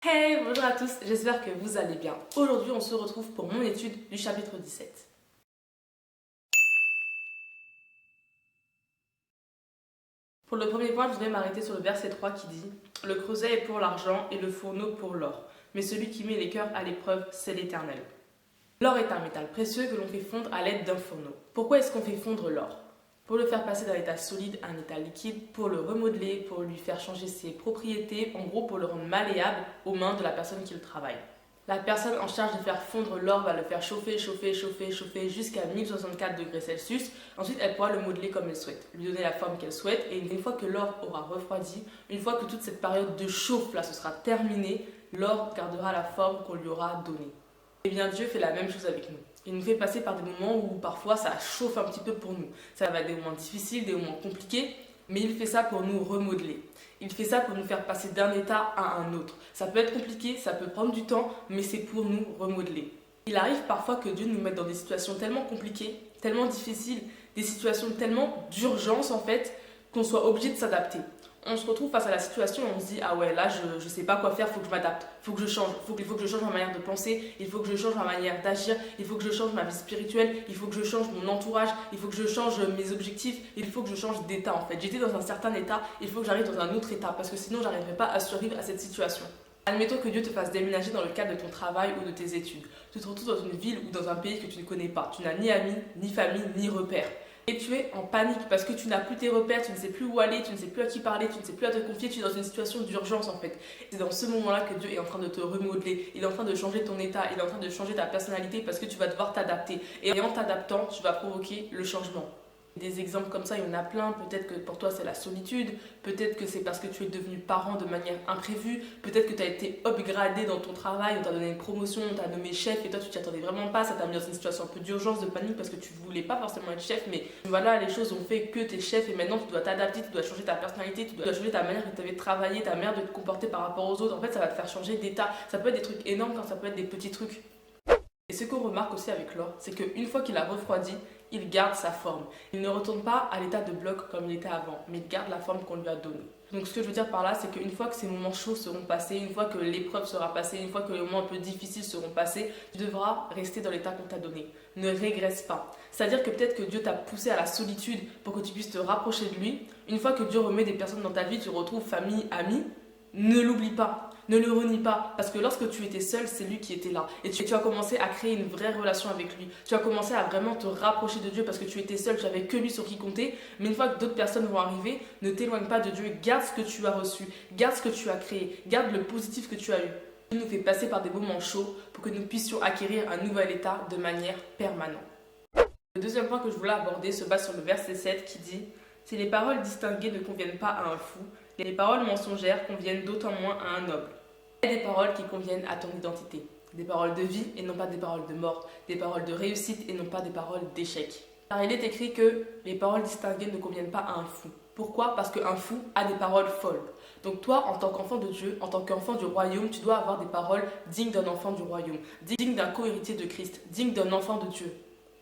Hey, bonjour à tous, j'espère que vous allez bien. Aujourd'hui, on se retrouve pour mon étude du chapitre 17. Pour le premier point, je vais m'arrêter sur le verset 3 qui dit « Le creuset est pour l'argent et le fourneau pour l'or, mais celui qui met les cœurs à l'épreuve, c'est l'Éternel. » L'or est un métal précieux que l'on fait fondre à l'aide d'un fourneau. Pourquoi est-ce qu'on fait fondre l'or? Pour le faire passer d'un état solide à un état liquide, pour le remodeler, pour lui faire changer ses propriétés, en gros pour le rendre malléable aux mains de la personne qui le travaille. La personne en charge de faire fondre l'or va le faire chauffer jusqu'à 1064 degrés Celsius. Ensuite, elle pourra le modeler comme elle souhaite, lui donner la forme qu'elle souhaite. Et une fois que l'or aura refroidi, une fois que toute cette période de chauffe là, ce sera terminée, l'or gardera la forme qu'on lui aura donnée. Et bien Dieu fait la même chose avec nous. Il nous fait passer par des moments où parfois ça chauffe un petit peu pour nous. Ça va être des moments difficiles, des moments compliqués, mais il fait ça pour nous remodeler. Il fait ça pour nous faire passer d'un état à un autre. Ça peut être compliqué, ça peut prendre du temps, mais c'est pour nous remodeler. Il arrive parfois que Dieu nous mette dans des situations tellement compliquées, tellement difficiles, des situations tellement d'urgence en fait, qu'on soit obligé de s'adapter. On se retrouve face à la situation et on se dit ah ouais là je sais pas quoi faire, faut que je m'adapte, faut que je change, il faut que je change ma manière de penser, il faut que je change ma manière d'agir, il faut que je change ma vie spirituelle, il faut que je change mon entourage, il faut que je change mes objectifs, il faut que je change d'état en fait. J'étais dans un certain état, il faut que j'arrive dans un autre état parce que sinon j'arriverai pas à survivre à cette situation. Admettons que Dieu te fasse déménager dans le cadre de ton travail ou de tes études. Tu te retrouves dans une ville ou dans un pays que tu ne connais pas. Tu n'as ni amis, ni famille, ni repères. Et tu es en panique parce que tu n'as plus tes repères, tu ne sais plus où aller, tu ne sais plus à qui parler, tu ne sais plus à te confier, tu es dans une situation d'urgence en fait. C'est dans ce moment-là que Dieu est en train de te remodeler, il est en train de changer ton état, il est en train de changer ta personnalité parce que tu vas devoir t'adapter. Et en t'adaptant, tu vas provoquer le changement. Des exemples comme ça, il y en a plein. Peut-être que pour toi c'est la solitude, peut-être que c'est parce que tu es devenu parent de manière imprévue, peut-être que tu as été upgradé dans ton travail, on t'a donné une promotion, on t'a nommé chef et toi tu t'y attendais vraiment pas, ça t'a mis dans une situation un peu d'urgence, de panique parce que tu voulais pas forcément être chef, mais voilà, les choses ont fait que tu es chef et maintenant tu dois t'adapter, tu dois changer ta personnalité, tu dois changer ta manière que tu avais travaillé, ta manière de te comporter par rapport aux autres. En fait, ça va te faire changer d'état. Ça peut être des trucs énormes quand ça peut être des petits trucs. Et ce qu'on remarque aussi avec l'or, c'est qu'une fois qu'il a refroidi, il garde sa forme. Il ne retourne pas à l'état de bloc comme il était avant, mais il garde la forme qu'on lui a donnée. Donc ce que je veux dire par là, c'est qu'une fois que ces moments chauds seront passés, une fois que l'épreuve sera passée, une fois que les moments un peu difficiles seront passés, tu devras rester dans l'état qu'on t'a donné. Ne régresse pas. C'est-à-dire que peut-être que Dieu t'a poussé à la solitude pour que tu puisses te rapprocher de lui. Une fois que Dieu remet des personnes dans ta vie, tu retrouves famille, amis, ne l'oublie pas. Ne le renie pas, parce que lorsque tu étais seul, c'est lui qui était là. Et tu as commencé à créer une vraie relation avec lui. Tu as commencé à vraiment te rapprocher de Dieu parce que tu étais seul, tu n'avais que lui sur qui compter. Mais une fois que d'autres personnes vont arriver, ne t'éloigne pas de Dieu. Garde ce que tu as reçu, garde ce que tu as créé, garde le positif que tu as eu. Il nous fait passer par des moments chauds pour que nous puissions acquérir un nouvel état de manière permanente. Le deuxième point que je voulais aborder se base sur le verset 7 qui dit « Si les paroles distinguées ne conviennent pas à un fou, les paroles mensongères conviennent d'autant moins à un noble. » Il y a des paroles qui conviennent à ton identité, des paroles de vie et non pas des paroles de mort, des paroles de réussite et non pas des paroles d'échec. Car il est écrit que les paroles distinguées ne conviennent pas à un fou. Pourquoi? Parce qu'un fou a des paroles folles. Donc toi, en tant qu'enfant de Dieu, en tant qu'enfant du royaume, tu dois avoir des paroles dignes d'un enfant du royaume, dignes d'un co-héritier de Christ, dignes d'un enfant de Dieu.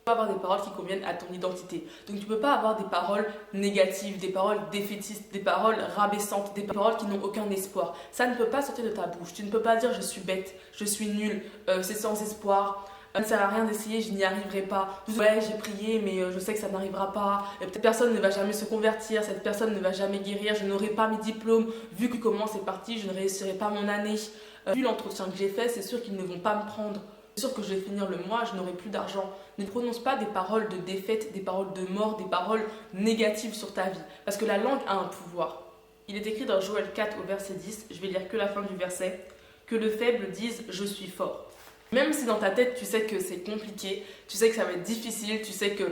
Tu peux avoir des paroles qui conviennent à ton identité. Donc tu ne peux pas avoir des paroles négatives, des paroles défaitistes, des paroles rabaissantes, des paroles qui n'ont aucun espoir. Ça ne peut pas sortir de ta bouche. Tu ne peux pas dire je suis bête, je suis nulle, c'est sans espoir, ça ne sert à rien d'essayer, je n'y arriverai pas. Ouais, j'ai prié mais je sais que ça n'arrivera pas. Peut-être personne ne va jamais se convertir, cette personne ne va jamais guérir, je n'aurai pas mes diplômes. Vu que comment c'est parti, je ne réussirai pas mon année. Vu l'entretien que j'ai fait, c'est sûr qu'ils ne vont pas me prendre. C'est sûr que je vais finir le mois, je n'aurai plus d'argent. Ne prononce pas des paroles de défaite, des paroles de mort, des paroles négatives sur ta vie. Parce que la langue a un pouvoir. Il est écrit dans Joël 4 au verset 10, je vais lire que la fin du verset, que le faible dise « je suis fort ». Même si dans ta tête tu sais que c'est compliqué, tu sais que ça va être difficile, tu sais que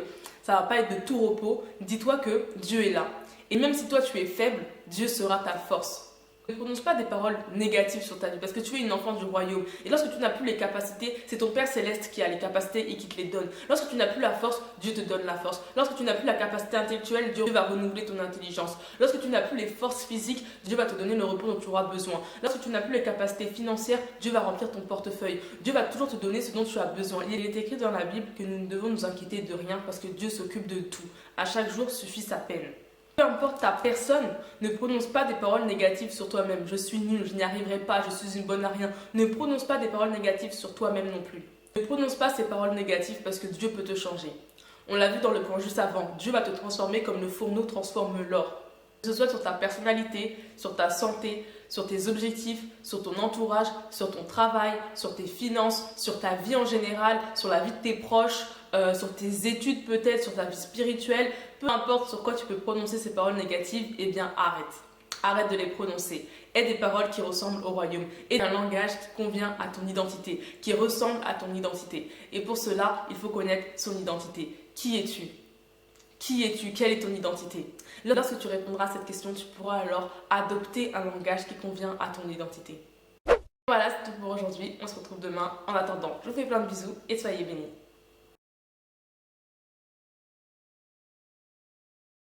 ça ne va pas être de tout repos, dis-toi que Dieu est là. Et même si toi tu es faible, Dieu sera ta force. Ne prononce pas des paroles négatives sur ta vie parce que tu es une enfant du royaume. Et lorsque tu n'as plus les capacités, c'est ton Père Céleste qui a les capacités et qui te les donne. Lorsque tu n'as plus la force, Dieu te donne la force. Lorsque tu n'as plus la capacité intellectuelle, Dieu va renouveler ton intelligence. Lorsque tu n'as plus les forces physiques, Dieu va te donner le repos dont tu auras besoin. Lorsque tu n'as plus les capacités financières, Dieu va remplir ton portefeuille. Dieu va toujours te donner ce dont tu as besoin. Il est écrit dans la Bible que nous ne devons nous inquiéter de rien parce que Dieu s'occupe de tout. À chaque jour suffit sa peine. Peu importe ta personne, ne prononce pas des paroles négatives sur toi-même. Je suis nul, je n'y arriverai pas, je suis une bonne à rien. Ne prononce pas des paroles négatives sur toi-même non plus. Ne prononce pas ces paroles négatives parce que Dieu peut te changer. On l'a vu dans le point juste avant. Dieu va te transformer comme le fourneau transforme l'or. Que ce soit sur ta personnalité, sur ta santé, sur tes objectifs, sur ton entourage, sur ton travail, sur tes finances, sur ta vie en général, sur la vie de tes proches, sur tes études peut-être, sur ta vie spirituelle, peu importe sur quoi tu peux prononcer ces paroles négatives, eh bien arrête. Arrête de les prononcer. Aie des paroles qui ressemblent au royaume. Aie un langage qui convient à ton identité, qui ressemble à ton identité. Et pour cela, il faut connaître son identité. Qui es-tu ? Qui es-tu ? Quelle est ton identité ? Lorsque tu répondras à cette question, tu pourras alors adopter un langage qui convient à ton identité. Voilà, c'est tout pour aujourd'hui. On se retrouve demain. En attendant, je vous fais plein de bisous et soyez bénis.